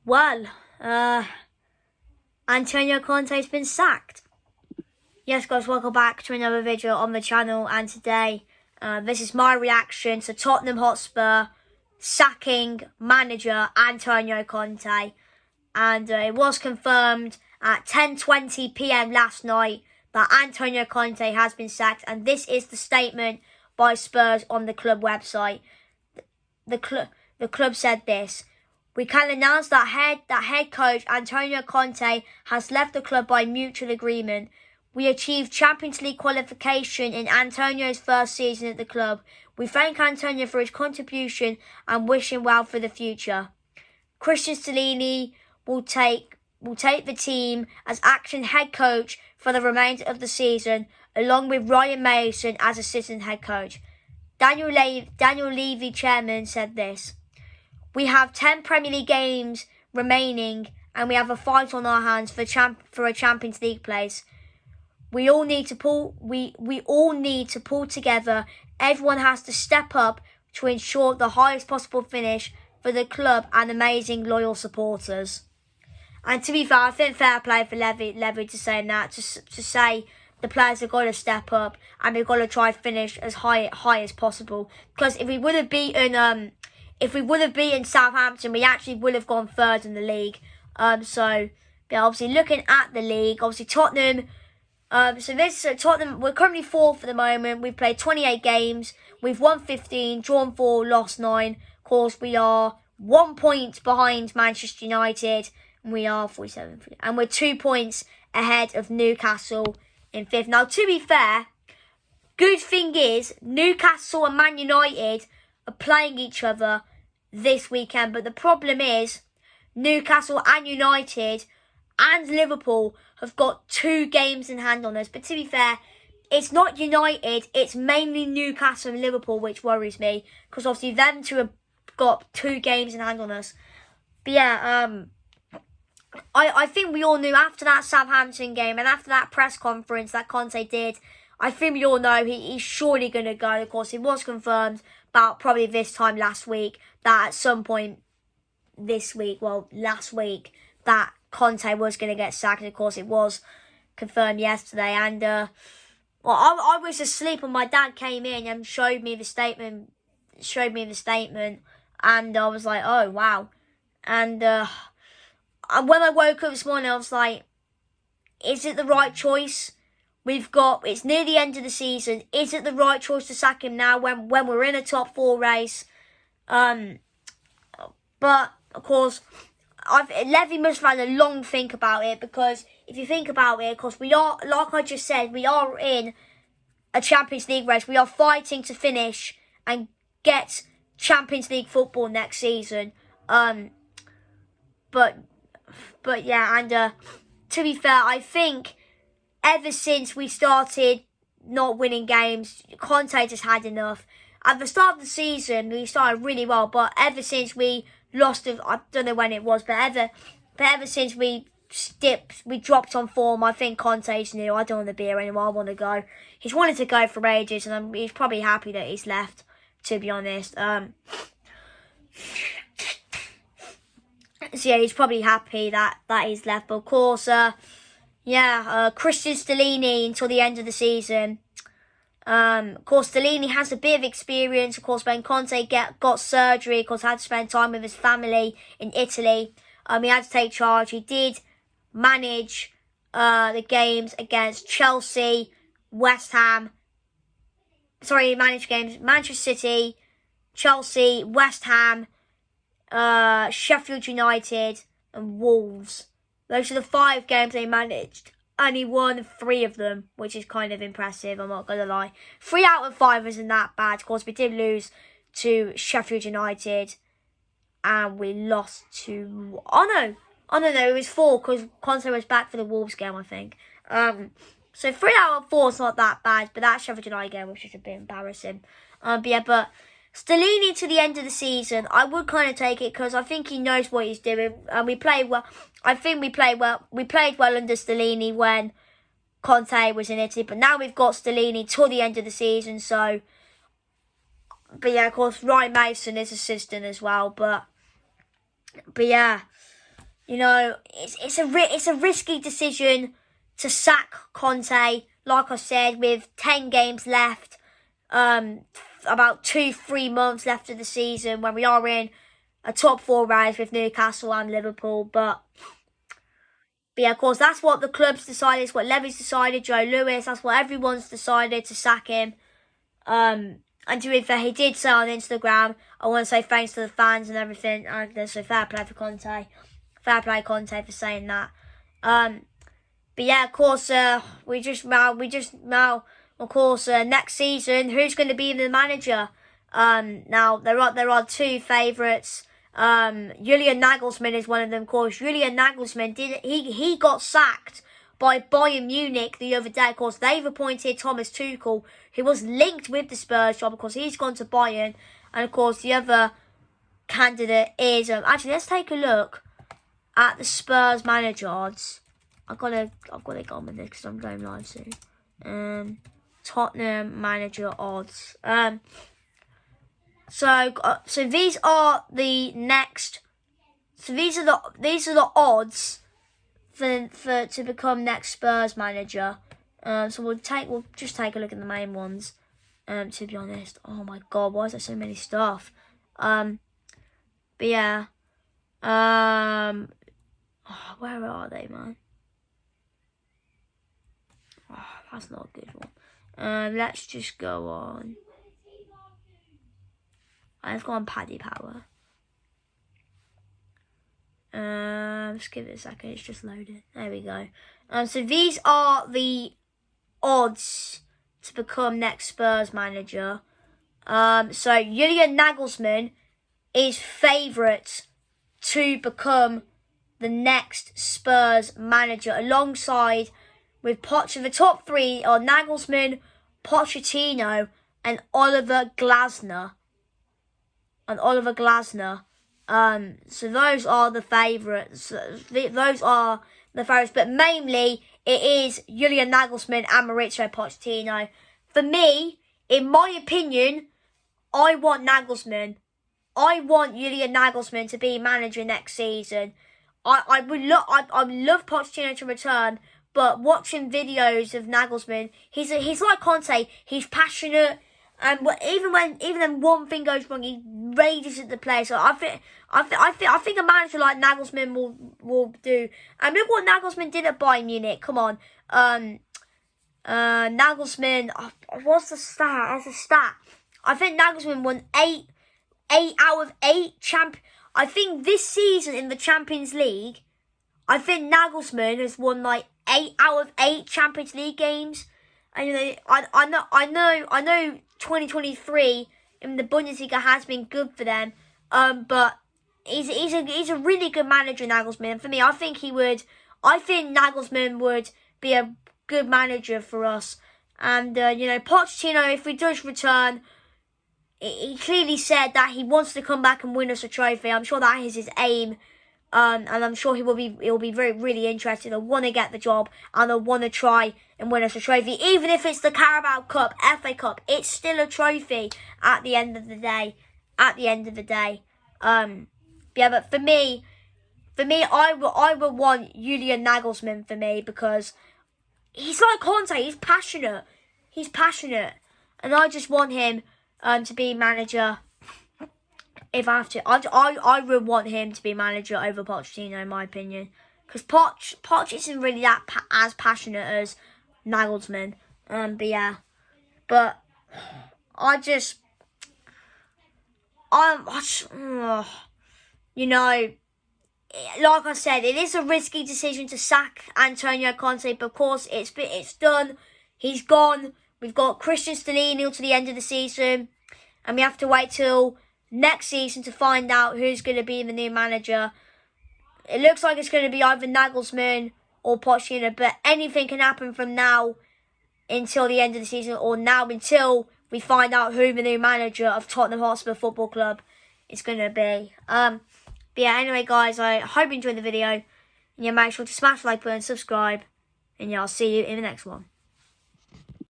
Well, Antonio Conte's been sacked. Yes guys, welcome back to another video on the channel, and today this is my reaction to Tottenham Hotspur sacking manager Antonio Conte. And it was confirmed at 10:20 p.m. last night that Antonio Conte has been sacked, and this is the statement by Spurs on the club website. The club said this: "We can announce that head coach Antonio Conte has left the club by mutual agreement. We achieved Champions League qualification in Antonio's first season at the club. We thank Antonio for his contribution and wish him well for the future. Christian Stellini will take the team as acting head coach for the remainder of the season, along with Ryan Mason as assistant head coach." Daniel Levy, chairman, said this: "We have 10 Premier League games remaining and we have a fight on our hands for a Champions League place. We all need to pull together. Everyone has to step up to ensure the highest possible finish for the club and amazing loyal supporters." And to be fair, I think fair play for Levy to saying that, to say the players have got to step up and we've got to try to finish as high as possible. Because if we would have beaten Southampton, we actually would have gone third in the league. So yeah, obviously looking at the league, obviously Tottenham. Tottenham, we're currently fourth at the moment. We've played 28 games. We've won 15, drawn 4, lost 9. Of course, we are 1 point behind Manchester United. And we are 47. And we're 2 points ahead of Newcastle in 5th. Now, to be fair, good thing is Newcastle and Man United are playing each other this weekend. But the problem is Newcastle and United and Liverpool have got 2 games in hand on us. But to be fair, it's not United, it's mainly Newcastle and Liverpool which worries me, because obviously them two have got 2 games in hand on us. But yeah, I think we all knew after that Southampton game and after that press conference that Conte did, I think we all know he's surely going to go. Of course, it was confirmed about probably this time last week that at some point last week, that Conte was going to get sacked. And of course, it was confirmed yesterday. And I was asleep when my dad came in and showed me the statement. And I was like, oh wow. And when I woke up this morning, I was like, is it the right choice? It's near the end of the season. Is it the right choice to sack him now when we're in a top 4 race? But of course, Levy must have had a long think about it, because if you think about it, of course, we are, like I just said, we are in a Champions League race. We are fighting to finish and get Champions League football next season. But yeah, and to be fair, I think ever since we started not winning games, Conte just had enough. At the start of the season, we started really well, but ever since we lost, I don't know when it was, but ever since we dropped on form, I think Conte's new. I don't want to be here anymore. I want to go. He's wanted to go for ages, and he's probably happy that he's left, to be honest. So yeah, he's probably happy that he's left. But of course, Christian Stellini until the end of the season. Of course, Stellini has a bit of experience. Of course, when Conte got surgery, of course, had to spend time with his family in Italy. He had to take charge. He did manage the games against Chelsea, West Ham. Sorry, he managed games Manchester City, Chelsea, West Ham, Sheffield United and Wolves. Those are the 5 games they managed, and he won 3 of them, which is kind of impressive, I'm not going to lie. 3 out of 5 isn't that bad. Of course, we did lose to Sheffield United, and we lost to... Oh no, it was 4, because Conte was back for the Wolves game, I think. So 3 out of 4 is not that bad, but that Sheffield United game was just a bit embarrassing. But Stellini to the end of the season, I would kind of take it, because I think he knows what he's doing. And we played well. I think we played well. We played well under Stellini when Conte was in Italy. But now we've got Stellini till the end of the season. So, but yeah, of course, Ryan Mason is assistant as well. But yeah, You know, it's a risky decision to sack Conte. Like I said, with 10 games left, about 2-3 months left of the season, when we are in a top 4 race with Newcastle and Liverpool. But yeah, of course, that's what the club's decided. It's what Levy's decided. Joe Lewis. That's what everyone's decided, to sack him. And to be fair, he did say on Instagram, I want to say thanks to the fans and everything. So fair play for Conte. Fair play, Conte, for saying that. But yeah, of course, of course, next season, who's going to be the manager? Now there are 2 favourites. Julian Nagelsmann is one of them. Of course, Julian Nagelsmann he got sacked by Bayern Munich the other day. Of course, they've appointed Thomas Tuchel, who was linked with the Spurs job. Of course, he's gone to Bayern, and of course, the other candidate is actually, let's take a look at the Spurs manager odds. I've got to go on with this because I'm going live soon. Tottenham manager odds. So these are the next. So these are the odds for to become next Spurs manager. So we'll just take a look at the main ones. To be honest, oh my god, why is there so many stuff? But yeah. Where are they, man? Oh, that's not a good one. Let's just go on. I've got on Paddy Power. Let's give it a second. It's just loading. There we go. So these are the odds to become next Spurs manager. So Julian Nagelsmann is favourite to become the next Spurs manager, alongside with the top 3 are Nagelsmann, Pochettino, and Oliver Glasner. So those are the favourites. Those are the favourites, but mainly it is Julian Nagelsmann and Mauricio Pochettino. For me, in my opinion, I want Nagelsmann. I want Julian Nagelsmann to be manager next season. I would love Pochettino to return, but watching videos of Nagelsmann, he's like Conte. He's passionate, and even when one thing goes wrong, he rages at the player. So I think a manager like Nagelsmann will do. And look what Nagelsmann did at Bayern Munich. Come on, Nagelsmann. What's the stat? As a stat, I think Nagelsmann won 8 out of 8 I think this season in the Champions League, I think Nagelsmann has won like 8 out of 8 Champions League games. And you know, I know 2023 in the Bundesliga has been good for them. But he's a really good manager, Nagelsmann. And for me, I think Nagelsmann would be a good manager for us. And you know, Pochettino, if he does return, he clearly said that he wants to come back and win us a trophy. I'm sure that is his aim, and I'm sure he'll be really interested. I want to get the job, and I want to try and win us a trophy, even if it's the Carabao Cup, FA Cup. It's still a trophy at the end of the day. Yeah, but for me, I would want Julian Nagelsmann for me, because he's like Conte. He's passionate, and I just want him to be manager. If I have to, I would want him to be manager over Pochettino, in my opinion, because Poch isn't really that as passionate as Nagelsmann. But yeah, but you know, like I said, it is a risky decision to sack Antonio Conte, but of course it's done. He's gone. We've got Christian Stellini to the end of the season, and we have to wait till next season to find out who's going to be the new manager. It looks like it's going to be either Nagelsmann or Pochettino, but anything can happen from now until the end of the season, or now until we find out who the new manager of Tottenham Hotspur Football Club is going to be. But yeah, anyway, guys, I hope you enjoyed the video. And yeah, make sure to smash the like button, subscribe, and yeah, I'll see you in the next one.